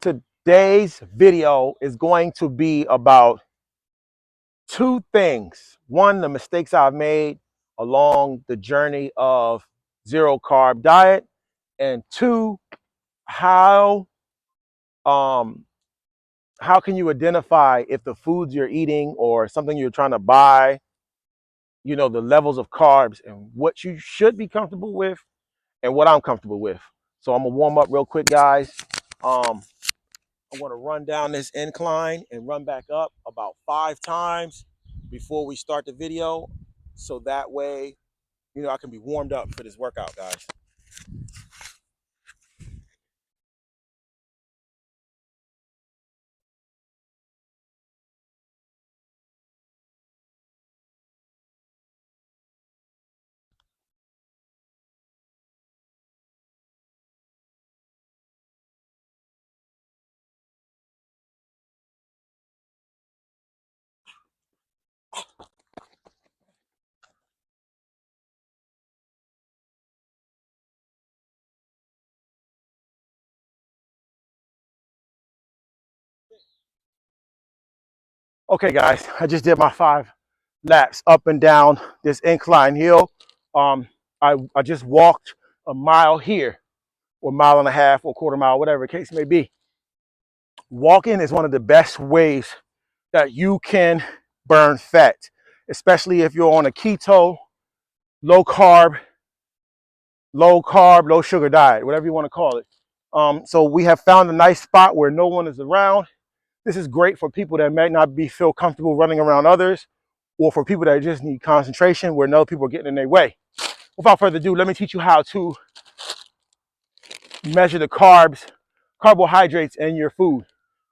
Today's video is going to be about two things. One, the mistakes I've made along the journey of zero carb diet, and two, how um how can you identify if the foods you're eating or something you're trying to buy, the levels of carbs and what you should be comfortable with and what I'm comfortable with. So I'm gonna warm up real quick, guys. I want to run down this incline and run back up about 5 times before we start the video. So that way, I can be warmed up for this workout, guys. Okay, guys, I just did my 5 laps up and down this incline hill. I just walked a mile here, or a mile and a half, or a quarter mile, whatever the case may be. Walking is one of the best ways that you can burn fat, especially if you're on a keto, low carb, low sugar diet, whatever you want to call it. So we have found a nice spot where no one is around. This is great for people that might not feel comfortable running around others, or for people that just need concentration where no people are getting in their way. Without further ado, let me teach you how to measure the carbohydrates in your food.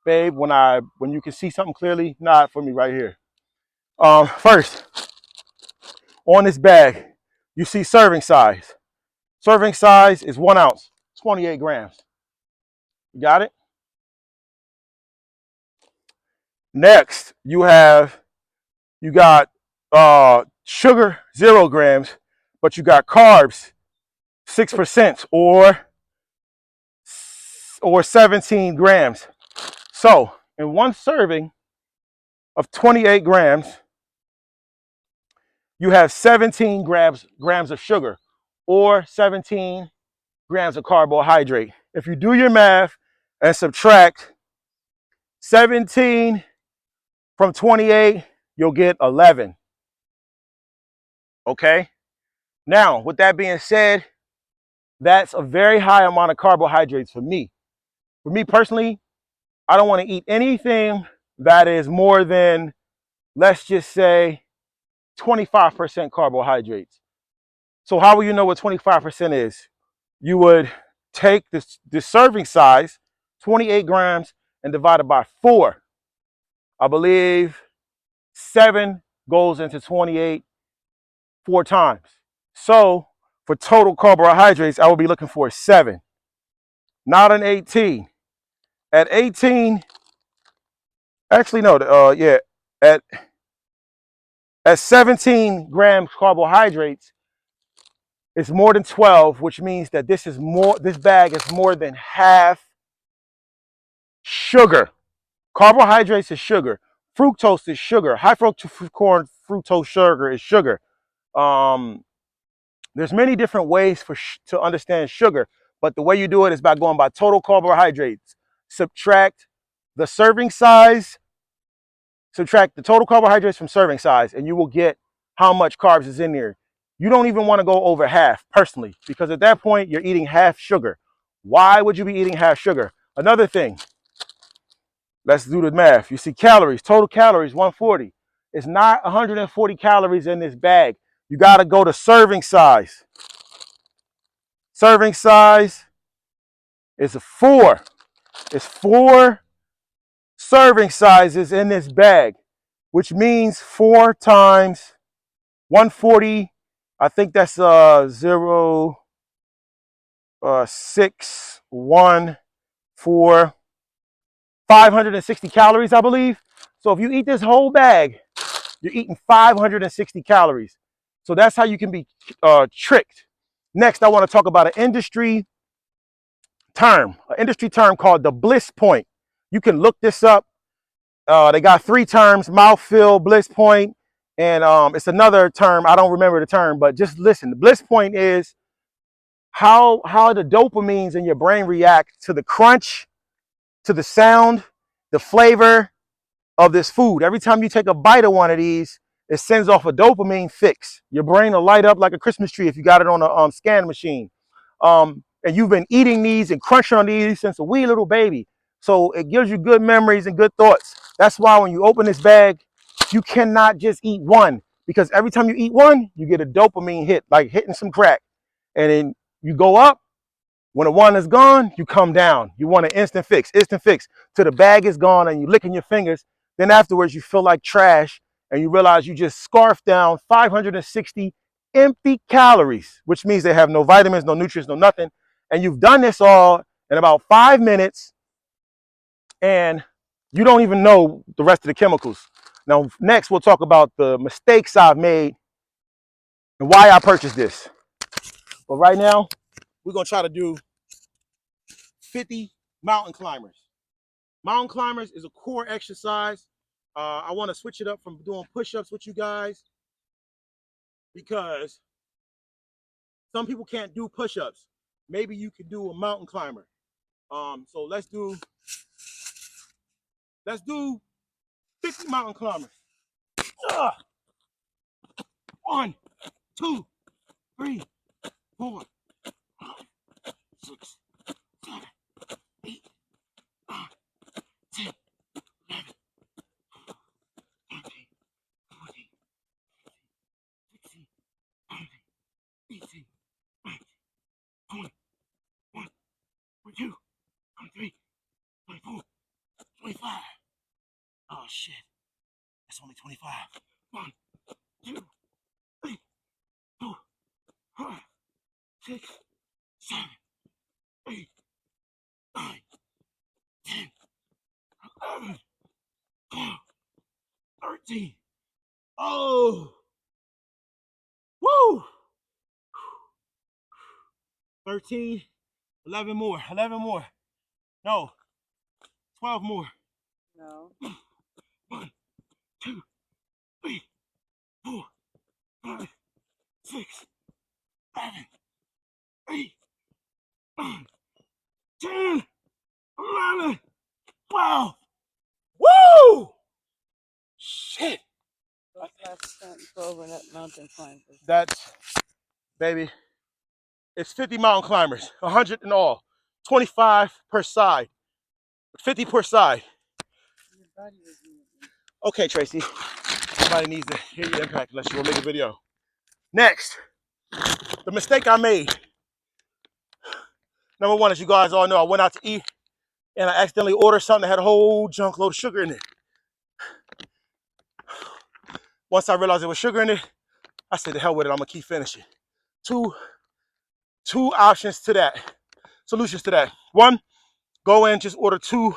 Babe, when you can see something clearly, nod for me right here. First, on this bag, you see serving size. Serving size is 1 ounce, 28 grams. You got it? Next, you got sugar, 0 grams, but you got carbs, 6% or 17 grams. So in one serving of 28 grams, you have 17 grams of sugar, or 17 grams of carbohydrate. If you do your math and subtract 17 from 28, you'll get 11. Okay? Now, with that being said, that's a very high amount of carbohydrates for me. For me personally, I don't want to eat anything that is more than, let's just say, 25% carbohydrates. So how will you know what 25% is? You would take the serving size, 28 grams, and divide it by 4. I believe 7 goes into 28 4 times. So for total carbohydrates, I will be looking for 7, not an 18. At 18, actually no, at 17 grams carbohydrates, it's more than 12, which means that this bag is more than half sugar. Carbohydrates is sugar. Fructose is sugar. High fructose corn fructose sugar is sugar. There's many different ways to understand sugar, but the way you do it is by going by total carbohydrates. Subtract the serving size, subtract the total carbohydrates from serving size, and you will get how much carbs is in there. You don't even want to go over half, personally, because at that point, you're eating half sugar. Why would you be eating half sugar? Another thing, let's do the math. You see calories, total calories, 140. It's not 140 calories in this bag. You got to go to serving size. Serving size is 4. It's 4 serving sizes in this bag, which means 4 times 140. I think that's 0, 6, 1, 4, 560 calories, I believe. So if you eat this whole bag, you're eating 560 calories. So that's how you can be tricked. Next, I want to talk about an industry term, an industry term called the bliss point. You can look this up. They got 3 terms: mouthfeel, bliss point, and it's another term. I don't remember the term, but just listen. The bliss point is how the dopamines in your brain react to the crunch, to the sound, the flavor of this food. Every time you take a bite of one of these, it sends off a dopamine fix. Your brain will light up like a Christmas tree if you got it on a scan machine. And you've been eating these and crunching on these since a wee little baby. So it gives you good memories and good thoughts. That's why when you open this bag, you cannot just eat one, because every time you eat one, you get a dopamine hit, like hitting some crack. And then you go up. When the one is gone, you come down. You want an instant fix till the bag is gone and you licking your fingers. Then afterwards, you feel like trash and you realize you just scarfed down 560 empty calories, which means they have no vitamins, no nutrients, no nothing. And you've done this all in about 5 minutes and you don't even know the rest of the chemicals. Now, next, we'll talk about the mistakes I've made and why I purchased this. But right now, we're going to try to do 50 mountain climbers. Mountain climbers is a core exercise. I want to switch it up from doing push-ups with you guys because some people can't do push-ups. Maybe you could do a mountain climber. So let's do 50 mountain climbers. 1, 2, 3, 4, 5, 6, 7, 8, 9, 10, 11, 13, 14, 16, 17, 18, 19, 20, 21, 22, 23, 24, 25. Oh shit. That's only 25. 1, 2, 3, 4, 5, 6, 7, 8, 9, 10, 11, 12, 13. Oh. Woo. 13, 11 more, 11 more. No, 12 more. No. 1, 2, 3, 4, 5, 6, 7, 8, 9, 10, 11, 12. Woo! Shit. Those last 12 are not mountain climbers. That's, baby, it's 50 mountain climbers, 100 in all, 25 per side, 50 per side. Your body was moving. Okay, Tracy. Somebody needs to hear your impact unless you want to make a video. Next, the mistake I made. Number one, as you guys all know, I went out to eat and I accidentally ordered something that had a whole junk load of sugar in it. Once I realized there was sugar in it, I said, the hell with it, I'm gonna keep finishing. Two options to that, solutions to that. One, go in, just order 2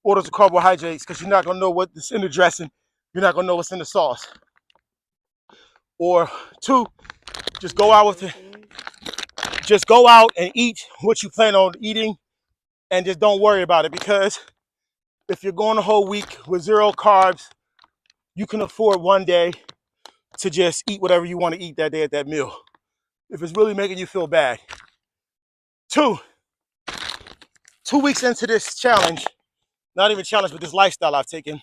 orders of carbohydrates because you're not gonna know what's in the dressing. You're not gonna know what's in the sauce. Or 2, just go out and eat what you plan on eating and just don't worry about it, because if you're going a whole week with 0 carbs, you can afford one day to just eat whatever you want to eat that day at that meal if it's really making you feel bad. 2 weeks into this challenge, not even challenge, but this lifestyle I've taken,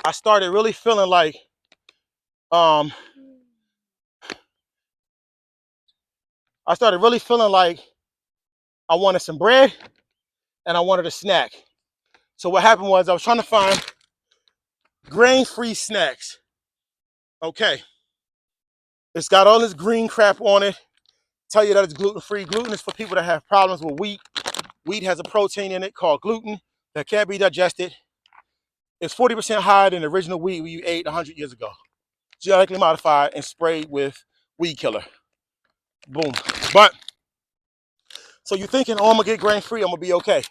I started really feeling like I wanted some bread and I wanted a snack. So what happened was I was trying to find grain-free snacks. Okay. It's got all this green crap on it. Tell you that it's gluten-free. Gluten is for people that have problems with wheat. Wheat has a protein in it called gluten that can't be digested. It's 40% higher than the original wheat you ate 100 years ago. Genetically modified and sprayed with weed killer. Boom. But, so you're thinking, oh, I'm gonna get grain-free, I'm gonna be okay.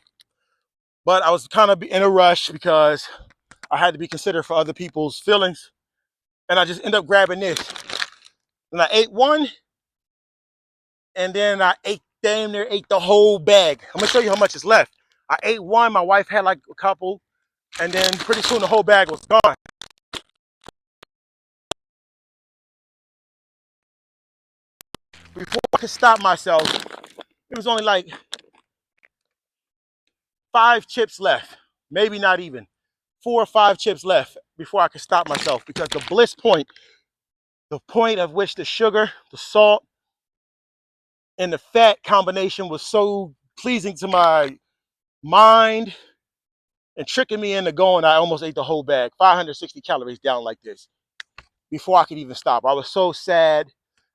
But I was kind of in a rush because I had to be considerate for other people's feelings. And I just ended up grabbing this. And I ate one, and then I ate damn near ate the whole bag. I'm gonna show you how much is left. I ate one, my wife had like a couple, and then pretty soon the whole bag was gone. Before I could stop myself, it was only like 5 chips left, maybe not even 4 or 5 chips left before I could stop myself, because the bliss point, the point of which the sugar, the salt, and the fat combination was so pleasing to my mind and tricking me into going, I almost ate the whole bag, 560 calories down like this before I could even stop. I was so sad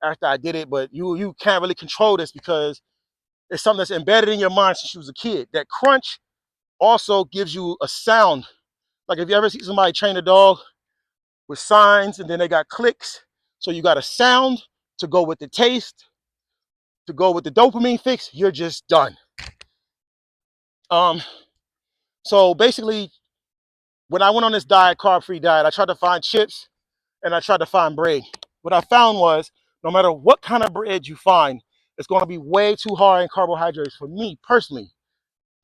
after I did it, but you can't really control this because it's something that's embedded in your mind since you was a kid. That crunch also gives you a sound. Like if you ever see somebody train a dog with signs and then they got clicks, so you got a sound to go with the taste, to go with the dopamine fix, you're just done. Um, so basically, when I went on this diet, carb-free diet, I tried to find chips and I tried to find bread. What I found was no matter what kind of bread you find, it's going to be way too high in carbohydrates for me personally.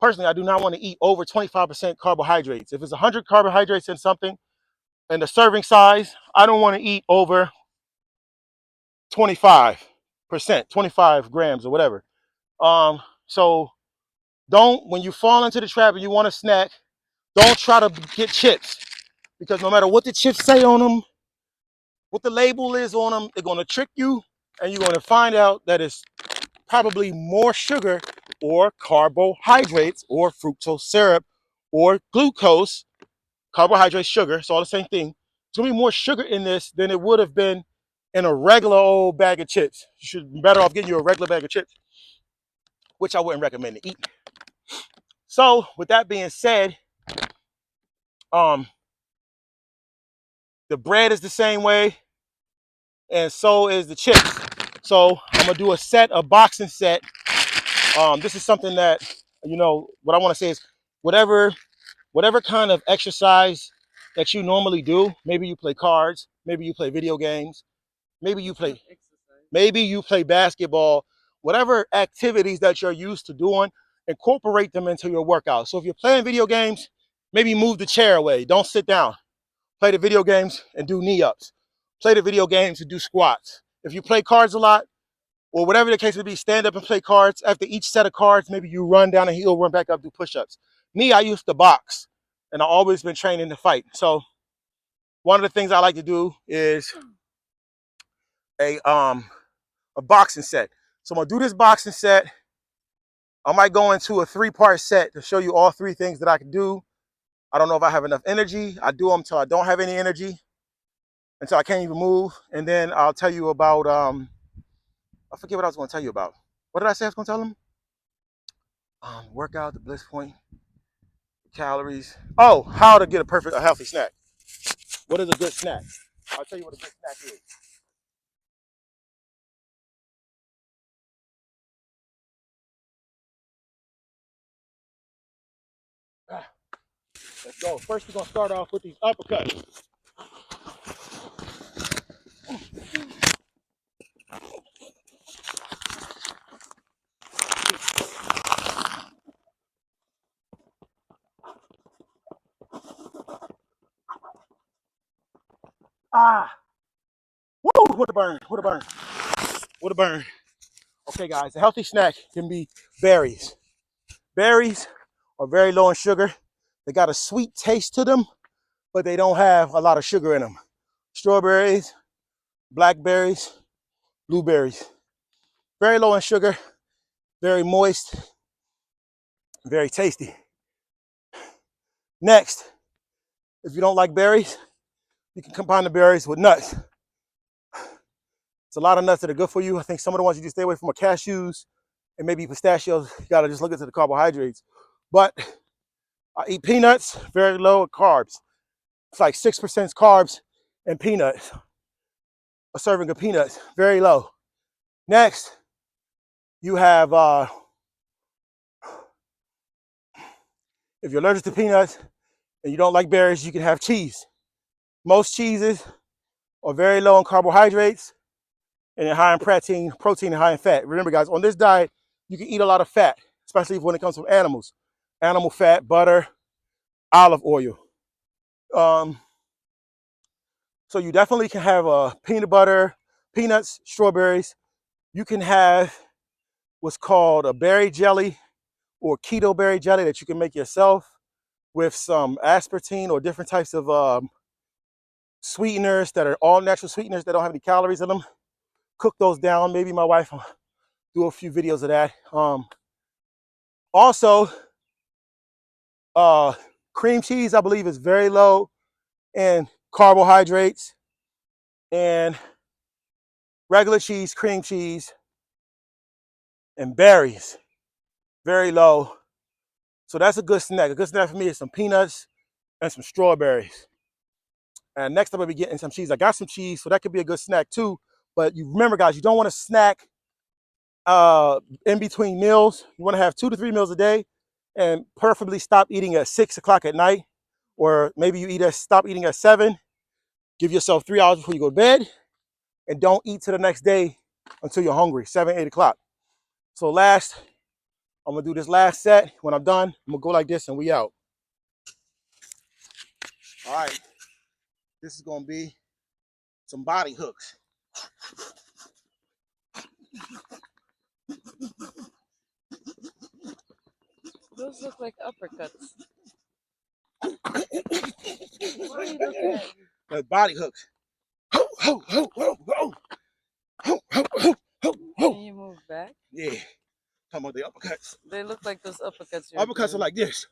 Personally, I do not want to eat over 25% carbohydrates. If it's 100 carbohydrates in something and the serving size, I don't want to eat over 25%, 25 grams or whatever. So don't, when you fall into the trap and you want a snack, don't try to get chips, because no matter what the chips say on them, what the label is on them, they're going to trick you and you're going to find out that it's probably more sugar or carbohydrates or fructose syrup or glucose, carbohydrates, sugar, it's all the same thing. It's going to be more sugar in this than it would have been in a regular old bag of chips. You should be better off getting you a regular bag of chips, which I wouldn't recommend to eat. So with that being said, um, the bread is the same way, and so is the chips. So I'm gonna do a boxing set. This is something that, what I want to say is whatever kind of exercise that you normally do. Maybe you play cards, maybe you play video games, maybe you play basketball, whatever activities that you're used to doing, incorporate them into your workout. So if you're playing video games, maybe move the chair away. Don't sit down. Play the video games and do knee ups. Play the video games and do squats. If you play cards a lot, or whatever the case may be, stand up and play cards. After each set of cards, maybe you run down a hill, run back up, do push-ups. Me, I used to box, and I've always been training to fight. So one of the things I like to do is a boxing set. So I'm gonna do this boxing set. I might go into a 3-part set to show you all 3 things that I can do. I don't know if I have enough energy. I do them until I don't have any energy, until I can't even move. And then I'll tell you about, I forget what I was gonna tell you about. What did I say I was gonna tell them? Workout, the bliss point, calories. Oh, how to get a healthy snack. What is a good snack? I'll tell you what a good snack is. Let's go. First, we're gonna start off with these uppercuts. Ah, woo! What a burn! What a burn! What a burn! Okay, guys, a healthy snack can be berries. Berries are very low in sugar. They got a sweet taste to them, but they don't have a lot of sugar in them. Strawberries, blackberries, blueberries. Very low in sugar, very moist, very tasty. Next, if you don't like berries, you can combine the berries with nuts. It's a lot of nuts that are good for you. I think some of the ones you just stay away from are cashews and maybe pistachios. You gotta just look into the carbohydrates. But I eat peanuts, very low in carbs. It's like 6% carbs and peanuts. A serving of peanuts, very low. Next, you have, if you're allergic to peanuts and you don't like berries, you can have cheese. Most cheeses are very low in carbohydrates and high in protein and high in fat. Remember, guys, on this diet, you can eat a lot of fat, especially when it comes from animals. Animal fat, butter, olive oil. Um, so you definitely can have peanut butter, peanuts, strawberries. You can have what's called a berry jelly or keto berry jelly that you can make yourself with some aspartame or different types of sweeteners that are all natural sweeteners that don't have any calories in them. Cook those down. Maybe my wife will do a few videos of that. Also, cream cheese, I believe, is very low in carbohydrates, and regular cheese, cream cheese, and berries, very low. So that's a good snack. A good snack for me is some peanuts and some strawberries. And next I'm gonna be getting some cheese. I got some cheese, so that could be a good snack too. But you remember, guys, you don't want to snack in between meals. You want to have 2 to 3 meals a day, and preferably stop eating at 6 o'clock at night, or maybe you stop eating at 7. Give yourself 3 hours before you go to bed, and don't eat till the next day until you're hungry, 7, 8 o'clock. So I'm gonna do this last set. When I'm done, I'm gonna go like this, and we out. All right, this is gonna be some body hooks. Those look like uppercuts. What are you looking at? That's body hooks. Ho, ho, ho, ho, ho. Ho, ho, ho, ho, ho. Can you move back? Yeah, talking about the uppercuts. They look like those uppercuts you're Uppercuts are doing. like this.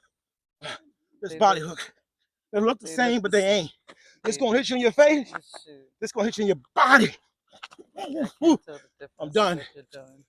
This They body look- hook. They look the they same, look but the they ain't. This They- gonna hit you in your face. Shoot. This gonna hit you in your body. I can't Woo. tell the difference I'm done. what you're doing.